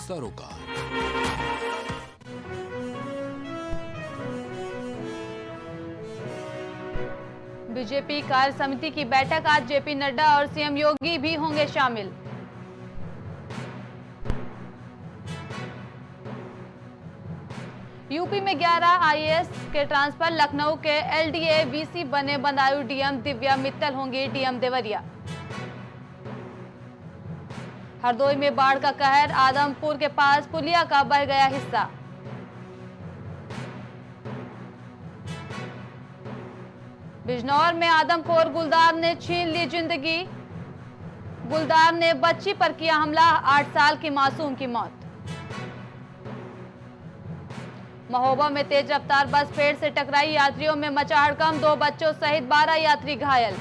सरोकार। बीजेपी कार्य समिति की बैठक आज जेपी नड्डा और सीएम योगी भी होंगे शामिल। यूपी में 11 आईएएस के ट्रांसफर, लखनऊ के एलडीए वीसी बने बदायूं डीएम दिव्या मित्तल होंगी डीएम देवरिया। हरदोई में बाढ़ का कहर, आदमपुर के पास पुलिया का बह गया हिस्सा। बिजनौर में आदमखोर गुलदार ने छीन ली जिंदगी, गुलदार ने बच्ची पर किया हमला, 8 साल की मासूम की मौत। महोबा में तेज रफ्तार बस पेड़ से टकराई, यात्रियों में मचा हड़कंप, 2 बच्चों सहित 12 यात्री घायल।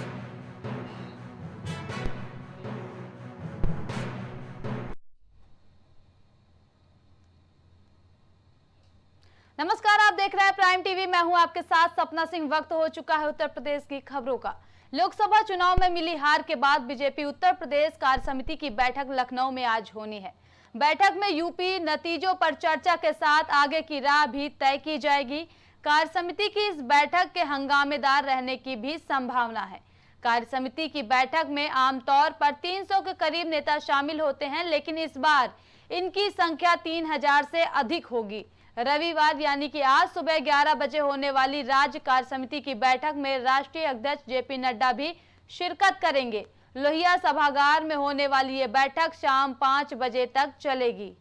नमस्कार, आप देख रहे हैं प्राइम टीवी। मैं हूं आपके साथ सपना सिंह। वक्त हो चुका है उत्तर प्रदेश की खबरों का। लोकसभा चुनाव में मिली हार के बाद बीजेपी उत्तर प्रदेश कार्य समिति की बैठक लखनऊ में आज होनी है। बैठक में यूपी नतीजों पर चर्चा के साथ आगे की राह भी तय की जाएगी। कार्य समिति की इस बैठक के हंगामेदार रहने की भी संभावना है। कार्य समिति की बैठक में आमतौर पर 300 के करीब नेता शामिल होते हैं, लेकिन इस बार इनकी संख्या 3000 से अधिक होगी। रविवार यानी कि आज सुबह 11 बजे होने वाली राज्य कार्य समिति की बैठक में राष्ट्रीय अध्यक्ष जेपी नड्डा भी शिरकत करेंगे। लोहिया सभागार में होने वाली ये बैठक शाम 5 बजे तक चलेगी।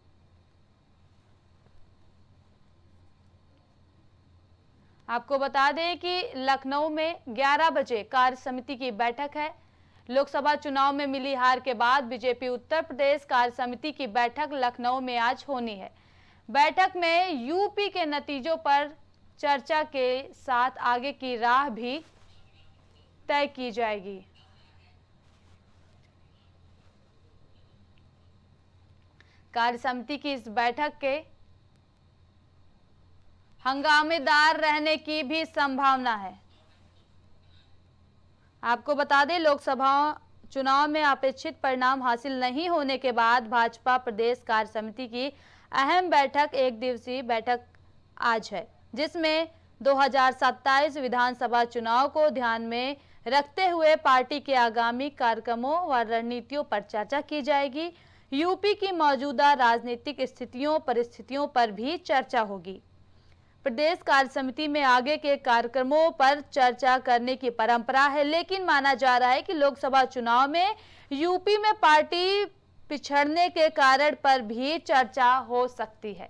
आपको बता दें कि लखनऊ में 11 बजे कार्य समिति की बैठक है। लोकसभा चुनाव में मिली हार के बाद बीजेपी उत्तर प्रदेश कार्य समिति की बैठक लखनऊ में आज होनी है। बैठक में यूपी के नतीजों पर चर्चा के साथ आगे की राह भी तय की जाएगी। कार्य समिति की इस बैठक के हंगामेदार रहने की भी संभावना है। आपको बता दें, लोकसभा चुनाव में अपेक्षित परिणाम हासिल नहीं होने के बाद भाजपा प्रदेश कार्य समिति की अहम बैठक, एक दिवसीय बैठक आज है, जिसमें 2027 विधानसभा चुनाव को ध्यान में रखते हुए पार्टी के आगामी कार्यक्रमों व रणनीतियों पर चर्चा की जाएगी। यूपी की मौजूदा राजनीतिक स्थितियों परिस्थितियों पर भी चर्चा होगी। प्रदेश कार्य समिति में आगे के कार्यक्रमों पर चर्चा करने की परंपरा है, लेकिन माना जा रहा है कि लोकसभा चुनाव में यूपी में पार्टी पिछड़ने के कारण पर भी चर्चा हो सकती है।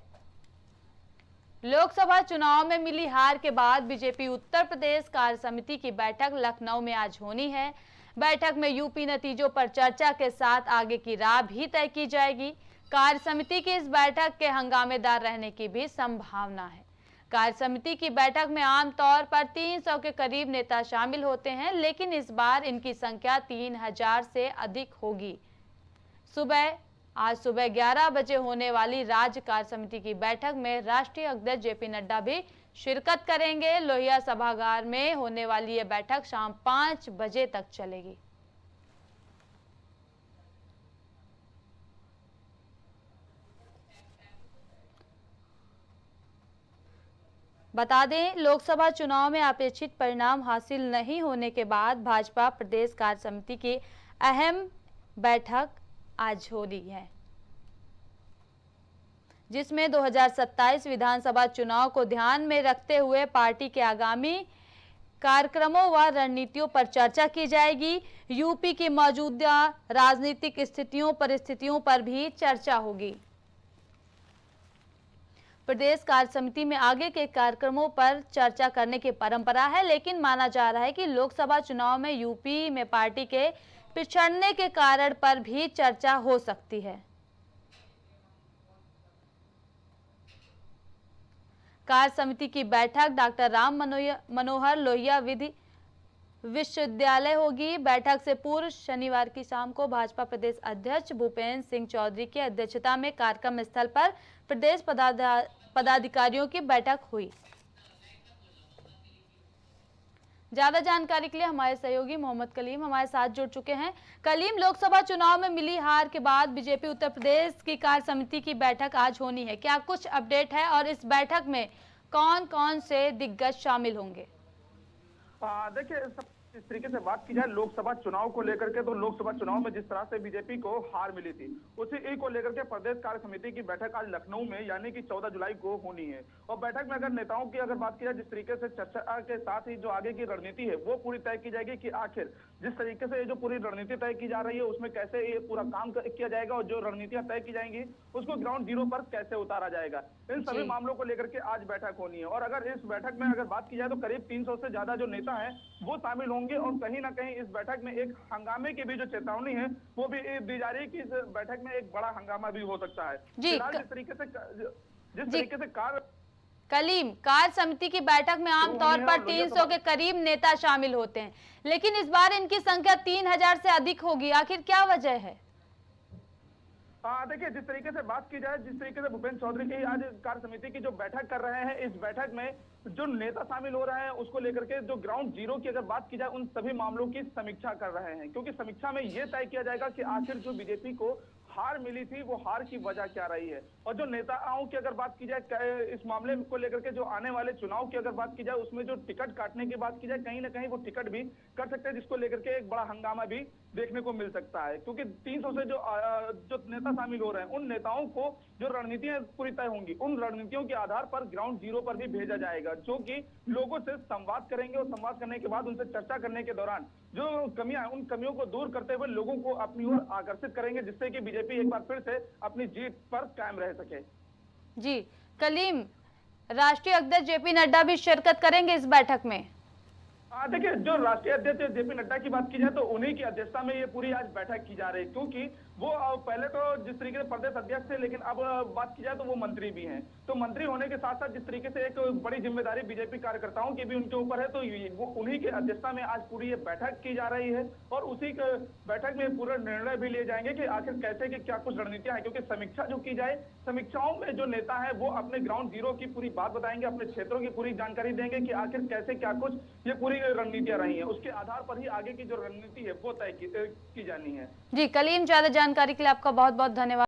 लोकसभा चुनाव में मिली हार के बाद बीजेपी उत्तर प्रदेश कार्य समिति की बैठक लखनऊ में आज होनी है। बैठक में यूपी नतीजों पर चर्चा के साथ आगे की राह भी तय की जाएगी। कार्य समिति की इस बैठक के हंगामेदार रहने की भी संभावना है। कार्य समिति की बैठक में आमतौर पर 300 के करीब नेता शामिल होते हैं, लेकिन इस बार इनकी संख्या 3000 से अधिक होगी। आज सुबह 11 बजे होने वाली राज्य कार्य समिति की बैठक में राष्ट्रीय अध्यक्ष जेपी नड्डा भी शिरकत करेंगे। लोहिया सभागार में होने वाली यह बैठक शाम 5 बजे तक चलेगी। बता दें, लोकसभा चुनाव में अपेक्षित परिणाम हासिल नहीं होने के बाद भाजपा प्रदेश कार्य समिति की अहम बैठक आज हो रही है, जिसमें 2027 विधानसभा चुनाव को ध्यान में रखते हुए पार्टी के आगामी कार्यक्रमों व रणनीतियों पर चर्चा की जाएगी। यूपी की मौजूदा राजनीतिक स्थितियों परिस्थितियों पर भी चर्चा होगी। प्रदेश कार्य समिति में आगे के कार्यक्रमों पर चर्चा करने की परंपरा है, लेकिन माना जा रहा है कि लोकसभा चुनाव में यूपी में पार्टी के पिछड़ने के कारण पर भी चर्चा हो सकती है। कार्य समिति की बैठक डॉक्टर राम मनोहर लोहिया विधि विश्वविद्यालय होगी। बैठक से पूर्व शनिवार की शाम को भाजपा प्रदेश अध्यक्ष भूपेंद्र सिंह चौधरी की अध्यक्षता में कार्यक्रम स्थल पर प्रदेश पदाधिकारियों की बैठक हुई। ज्यादा जानकारी के लिए हमारे सहयोगी मोहम्मद कलीम हमारे साथ जुड़ चुके हैं। कलीम, लोकसभा चुनाव में मिली हार के बाद बीजेपी उत्तर प्रदेश की कार्य समिति की बैठक आज होनी है, क्या कुछ अपडेट है और इस बैठक में कौन कौन से दिग्गज शामिल होंगे? देखिए, इस तरीके से बात की जाए लोकसभा चुनाव को लेकर के, तो लोकसभा चुनाव में जिस तरह से बीजेपी को हार मिली थी, उसी को लेकर के प्रदेश कार्य समिति की बैठक आज लखनऊ में यानी कि 14 जुलाई को होनी है। और बैठक में अगर नेताओं की अगर बात की जाए, जिस तरीके से चर्चा के साथ ही जो आगे की रणनीति है वो पूरी तय की जाएगी कि आखिर जिस तरीके से ये जो पूरी रणनीति तय की जा रही है उसमें कैसे ये पूरा काम किया जाएगा और जो रणनीतियां तय की जाएंगी उसको ग्राउंड जीरो पर कैसे उतारा जाएगा, इन सभी मामलों को लेकर के आज बैठक होनी है। और अगर इस बैठक में अगर बात की जाए तो करीब 300 से ज्यादा जो नेता है वो शामिल होंगे और कहीं ना कहीं इस बैठक में एक हंगामे की भी जो चेतावनी है वो भी दी जा रही है कि इस बैठक में एक बड़ा हंगामा भी हो सकता है। फिलहाल जिस तरीके से कलीम, कार्य समिति की बैठक में आमतौर पर 300 के करीब नेता शामिल होते हैं, लेकिन इस बार इनकी संख्या 3000 से अधिक होगी, आखिर क्या वजह है? देखिए, जिस तरीके से बात की जाए, जिस तरीके से भूपेंद्र चौधरी की आज कार्य समिति की जो बैठक कर रहे हैं, इस बैठक में जो नेता शामिल हो रहे हैं उसको लेकर के जो ग्राउंड जीरो की अगर बात की जाए उन सभी मामलों की समीक्षा कर रहे हैं, क्योंकि समीक्षा में यह तय किया जाएगा कि आखिर जो बीजेपी को हार मिली थी वो हार की वजह क्या रही है। और जो नेताओं की अगर बात की जाए इस मामले को लेकर के, जो आने वाले चुनाव की अगर बात की जाए उसमें जो टिकट काटने की बात की जाए, कहीं ना कहीं वो टिकट भी कर सकते हैं, जिसको लेकर के एक बड़ा हंगामा भी देखने को मिल सकता है। क्योंकि 300 से जो नेता शामिल हो रहे हैं उन नेताओं को जो रणनीतियां पूरी तय होंगी उन रणनीतियों के आधार पर ग्राउंड जीरो पर भी भेजा जाएगा, जो कि लोगों से संवाद करेंगे और संवाद करने के बाद उनसे चर्चा करने के दौरान जो कमियां हैं उन कमियों को दूर करते हुए लोगों को अपनी ओर आकर्षित करेंगे, जिससे कि बीजेपी एक बार फिर से अपनी जीत पर कायम रह सके। जी कलीम, राष्ट्रीय अध्यक्ष जेपी नड्डा भी शिरकत करेंगे इस बैठक में? देखिए, जो राष्ट्रीय अध्यक्ष जेपी नड्डा की बात की जाए तो उन्हीं की अध्यक्षता में ये पूरी आज बैठक की जा रही है, क्योंकि वो पहले तो जिस तरीके से प्रदेश अध्यक्ष थे, लेकिन अब बात की जाए तो वो मंत्री भी हैं। तो मंत्री होने के साथ साथ जिस तरीके से एक बड़ी जिम्मेदारी बीजेपी कार्यकर्ताओं की भी उनके ऊपर है, तो वो उन्हीं की अध्यक्षता में आज पूरी ये बैठक की जा रही है। और उसी बैठक में पूरे निर्णय भी लिए जाएंगे कि आखिर कैसे की क्या कुछ रणनीतियां हैं, क्योंकि समीक्षा जो की जाए, समीक्षाओं में जो नेता है वो अपने ग्राउंड जीरो की पूरी बात बताएंगे, अपने क्षेत्रों की पूरी जानकारी देंगे कि आखिर कैसे क्या कुछ ये पूरी रणनीतियां रही हैं, उसके आधार पर ही आगे की जो रणनीति है वो तय की जानी है। जी कलीम, ज्यादा जानकारी के लिए आपका बहुत बहुत धन्यवाद।